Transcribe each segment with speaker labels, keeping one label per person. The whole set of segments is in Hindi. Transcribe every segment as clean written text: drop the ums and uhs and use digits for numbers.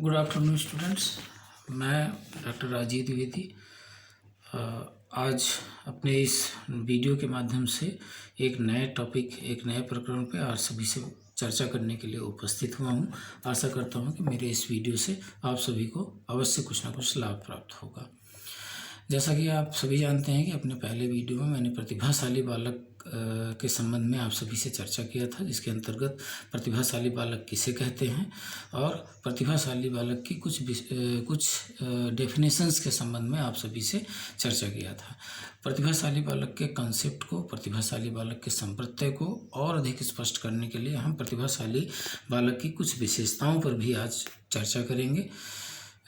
Speaker 1: Good afternoon students. मैं डॉक्टर राजीव द्विवेदी आज अपने इस वीडियो के माध्यम से एक नए टॉपिक, एक नए प्रकरण पे आप सभी से चर्चा करने के लिए उपस्थित हुआ हूँ। आशा करता हूँ कि मेरे इस वीडियो से आप सभी को अवश्य कुछ ना कुछ लाभ प्राप्त होगा। जैसा कि आप सभी जानते हैं कि अपने पहले वीडियो में मैंने प्रतिभाशाली बालक के संबंध में आप सभी से चर्चा किया था, जिसके अंतर्गत प्रतिभाशाली बालक किसे कहते हैं और प्रतिभाशाली बालक की कुछ डेफिनेशंस के संबंध में आप सभी से चर्चा किया था। प्रतिभाशाली बालक के कंसेप्ट को, प्रतिभाशाली बालक के संप्रत्यय को और अधिक स्पष्ट करने के लिए हम प्रतिभाशाली बालक की कुछ विशेषताओं पर भी आज चर्चा करेंगे।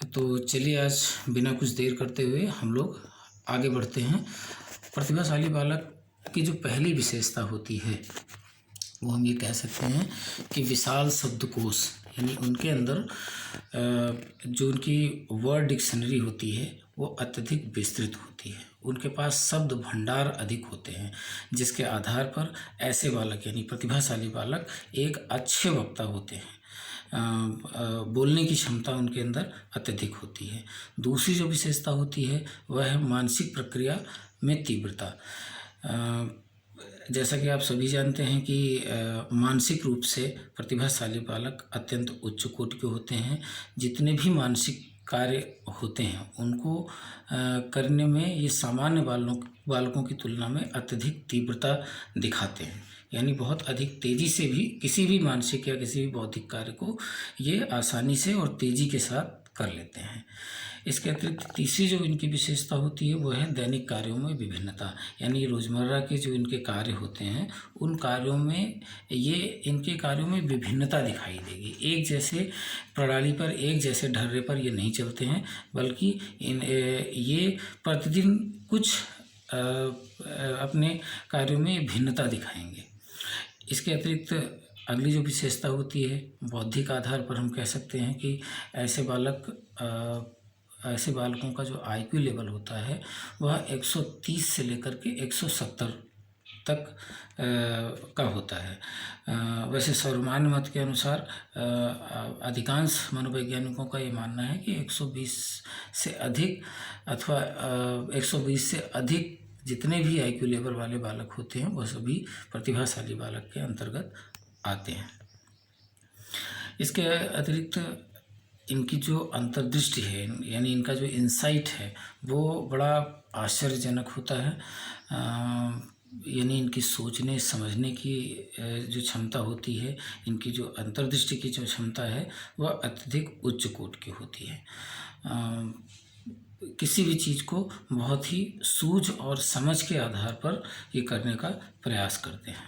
Speaker 1: तो चलिए आज बिना कुछ देर करते हुए हम लोग आगे बढ़ते हैं। प्रतिभाशाली बालक की जो पहली विशेषता होती है वो हम ये कह सकते हैं कि विशाल शब्दकोश, यानी उनके अंदर जो उनकी वर्ड डिक्शनरी होती है वो अत्यधिक विस्तृत होती है। उनके पास शब्द भंडार अधिक होते हैं, जिसके आधार पर ऐसे बालक यानी प्रतिभाशाली बालक एक अच्छे वक्ता होते हैं। बोलने की क्षमता उनके अंदर अत्यधिक होती है। दूसरी जो विशेषता होती है वह है मानसिक प्रक्रिया में तीव्रता। जैसा कि आप सभी जानते हैं कि मानसिक रूप से प्रतिभाशाली बालक अत्यंत उच्च कोटि के होते हैं। जितने भी मानसिक कार्य होते हैं उनको करने में ये सामान्य बालकों की तुलना में अत्यधिक तीव्रता दिखाते हैं, यानी बहुत अधिक तेज़ी से भी किसी भी मानसिक या किसी भी बौद्धिक कार्य को ये आसानी से और तेज़ी के साथ कर लेते हैं। इसके अतिरिक्त तीसरी जो इनकी विशेषता होती है वो है दैनिक कार्यों में विभिन्नता, यानी रोज़मर्रा के जो इनके कार्य होते हैं उन कार्यों में इनके कार्यों में विभिन्नता दिखाई देगी। एक जैसे प्रणाली पर, एक जैसे ढर्रे पर ये नहीं चलते हैं, बल्कि ये प्रतिदिन कुछ अपने कार्यों में भिन्नता दिखाएंगे। इसके अतिरिक्त अगली जो विशेषता होती है बौद्धिक आधार पर हम कह सकते हैं कि ऐसे बालकों का जो IQ लेवल होता है वह 130 से लेकर के 170 तक का होता है। वैसे सर्वमान्य मत के अनुसार अधिकांश मनोवैज्ञानिकों का ये मानना है कि 120 से अधिक अथवा 120 से अधिक जितने भी IQ लेवल वाले बालक होते हैं वह सभी प्रतिभाशाली बालक के अंतर्गत आते हैं। इसके अतिरिक्त इनकी जो अंतर्दृष्टि है, यानी इनका जो इंसाइट है वो बड़ा आश्चर्यजनक होता है। यानी इनकी सोचने समझने की जो क्षमता होती है, इनकी जो अंतर्दृष्टि की जो क्षमता है वह अत्यधिक उच्च कोटि की होती है। किसी भी चीज़ को बहुत ही सूझ और समझ के आधार पर ये करने का प्रयास करते हैं,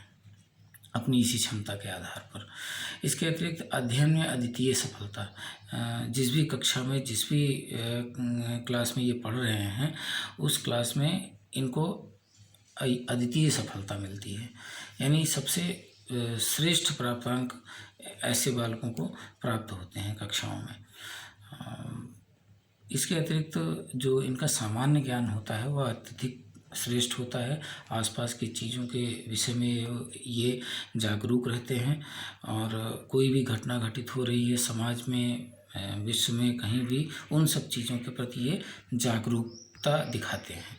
Speaker 1: अपनी इसी क्षमता के आधार पर। इसके अतिरिक्त अध्ययन में अद्वितीय सफलता, जिस भी कक्षा में, जिस भी क्लास में ये पढ़ रहे हैं उस क्लास में इनको अद्वितीय सफलता मिलती है, यानी सबसे श्रेष्ठ प्राप्तांक ऐसे बालकों को प्राप्त होते हैं कक्षाओं में। इसके अतिरिक्त जो इनका सामान्य ज्ञान होता है वह अत्यधिक श्रेष्ठ होता है। आसपास की चीज़ों के विषय में ये जागरूक रहते हैं और कोई भी घटना घटित हो रही है समाज में, विश्व में, कहीं भी, उन सब चीज़ों के प्रति ये जागरूकता दिखाते हैं।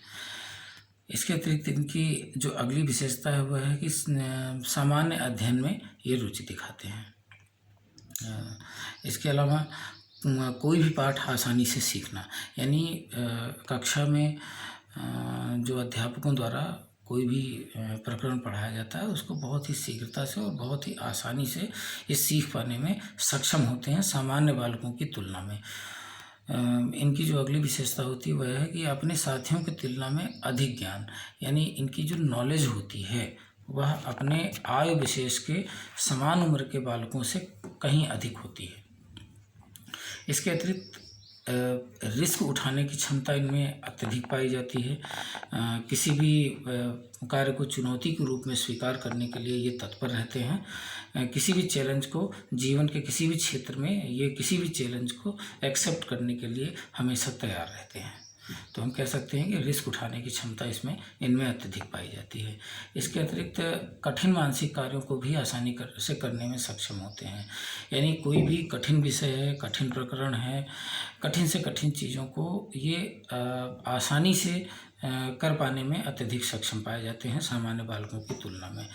Speaker 1: इसके अतिरिक्त इनकी जो अगली विशेषता है वह है कि सामान्य अध्ययन में ये रुचि दिखाते हैं। इसके अलावा कोई भी पाठ आसानी से सीखना, यानी कक्षा में जो अध्यापकों द्वारा कोई भी प्रकरण पढ़ाया जाता है उसको बहुत ही शीघ्रता से और बहुत ही आसानी से ये सीख पाने में सक्षम होते हैं सामान्य बालकों की तुलना में। इनकी जो अगली विशेषता होती है वह है कि अपने साथियों की तुलना में अधिक ज्ञान, यानी इनकी जो नॉलेज होती है वह अपने आयु विशेष के समान उम्र के बालकों से कहीं अधिक होती है। इसके अतिरिक्त रिस्क उठाने की क्षमता इनमें अत्यधिक पाई जाती है। किसी भी कार्य को चुनौती के रूप में स्वीकार करने के लिए ये तत्पर रहते हैं। किसी भी चैलेंज को, जीवन के किसी भी क्षेत्र में ये किसी भी चैलेंज को एक्सेप्ट करने के लिए हमेशा तैयार रहते हैं। तो हम कह सकते हैं कि रिस्क उठाने की क्षमता इनमें अत्यधिक पाई जाती है। इसके अतिरिक्त कठिन मानसिक कार्यों को भी आसानी से करने में सक्षम होते हैं। यानी कोई भी कठिन विषय है, कठिन प्रकरण है, कठिन से कठिन चीज़ों को ये आसानी से कर पाने में अत्यधिक सक्षम पाए जाते हैं सामान्य बालकों की तुलना में।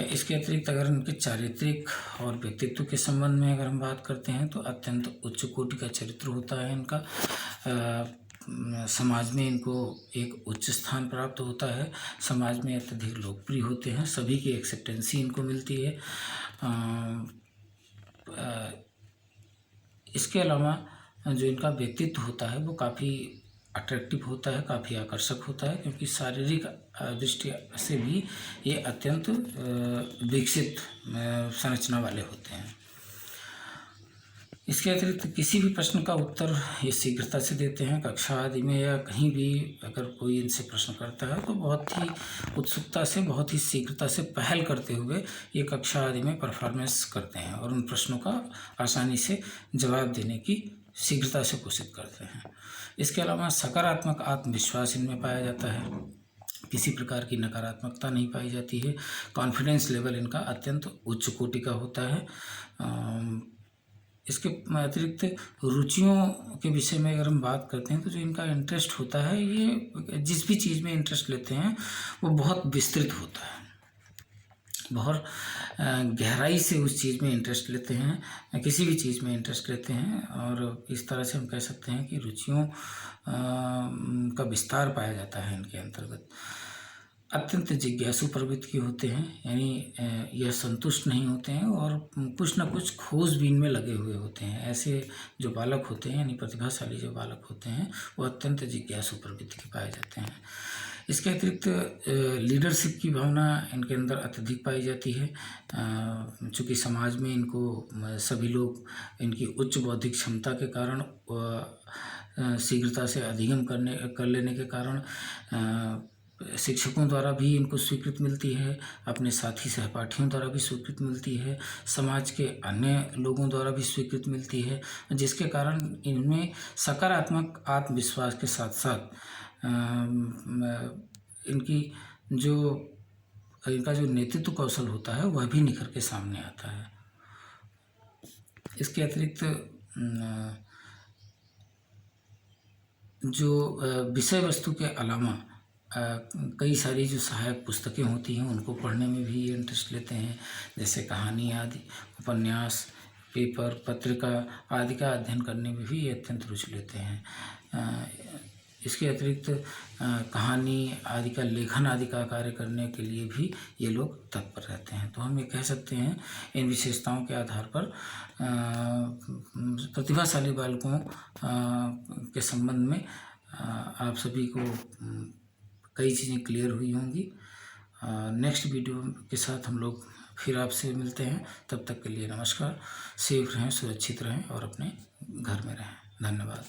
Speaker 1: इसके अतिरिक्त अगर उनके चारित्रिक और व्यक्तित्व के संबंध में अगर हम बात करते हैं तो अत्यंत उच्च कोटि का चरित्र होता है इनका। समाज में इनको एक उच्च स्थान प्राप्त होता है, समाज में अत्यधिक लोकप्रिय होते हैं, सभी की एक्सेप्टेंसी इनको मिलती है। इसके अलावा जो इनका व्यक्तित्व होता है वो काफ़ी अट्रैक्टिव होता है, काफ़ी आकर्षक होता है, क्योंकि शारीरिक दृष्टि से भी ये अत्यंत विकसित संरचना वाले होते हैं। इसके अतिरिक्त किसी भी प्रश्न का उत्तर ये शीघ्रता से देते हैं। कक्षा आदि में या कहीं भी अगर कोई इनसे प्रश्न करता है तो बहुत ही उत्सुकता से, बहुत ही शीघ्रता से पहल करते हुए ये कक्षा आदि में परफॉर्मेंस करते हैं और उन प्रश्नों का आसानी से जवाब देने की शीघ्रता से कोशिश करते हैं। इसके अलावा सकारात्मक आत्मविश्वास इनमें पाया जाता है, किसी प्रकार की नकारात्मकता नहीं पाई जाती है। कॉन्फिडेंस लेवल इनका अत्यंत उच्च कोटि का होता है। इसके अतिरिक्त रुचियों के विषय में अगर हम बात करते हैं तो जो इनका इंटरेस्ट होता है, ये जिस भी चीज़ में इंटरेस्ट लेते हैं वो बहुत विस्तृत होता है, बहुत गहराई से उस चीज़ में इंटरेस्ट लेते हैं, किसी भी चीज़ में इंटरेस्ट लेते हैं। और इस तरह से हम कह सकते हैं कि रुचियों का विस्तार पाया जाता है इनके अंतर्गत। अत्यंत जिज्ञासु प्रवृत्ति के होते हैं, यानी यह संतुष्ट नहीं होते हैं और कुछ ना कुछ खोजबीन में लगे हुए होते हैं। ऐसे जो बालक होते हैं, यानी प्रतिभाशाली जो बालक होते हैं, वो अत्यंत जिज्ञासु प्रवृत्ति के पाए जाते हैं। इसके अतिरिक्त लीडरशिप की भावना इनके अंदर अत्यधिक पाई जाती है। चूँकि समाज में इनको सभी लोग इनकी उच्च बौद्धिक क्षमता के कारण, शीघ्रता से अधिगम कर लेने के कारण शिक्षकों द्वारा भी इनको स्वीकृति मिलती है, अपने साथी सहपाठियों द्वारा भी स्वीकृति मिलती है, समाज के अन्य लोगों द्वारा भी स्वीकृति मिलती है, जिसके कारण इनमें सकारात्मक आत्मविश्वास के साथ साथ इनका जो नेतृत्व कौशल होता है वह भी निखर के सामने आता है। इसके अतिरिक्त जो विषय वस्तु के अलावा कई सारी जो सहायक पुस्तकें होती हैं उनको पढ़ने में भी ये इंटरेस्ट लेते हैं, जैसे कहानी आदि, उपन्यास, पेपर, पत्रिका आदि का अध्ययन करने में भी ये अत्यंत रुचि लेते हैं। इसके अतिरिक्त कहानी आदि का लेखन आदि का कार्य करने के लिए भी ये लोग तत्पर रहते हैं। तो हम ये कह सकते हैं इन विशेषताओं के आधार पर प्रतिभाशाली बालकों के संबंध में आप सभी को कई चीज़ें क्लियर हुई होंगी। नेक्स्ट वीडियो के साथ हम लोग फिर आपसे मिलते हैं। तब तक के लिए नमस्कार। सेफ रहें, सुरक्षित रहें और अपने घर में रहें। धन्यवाद।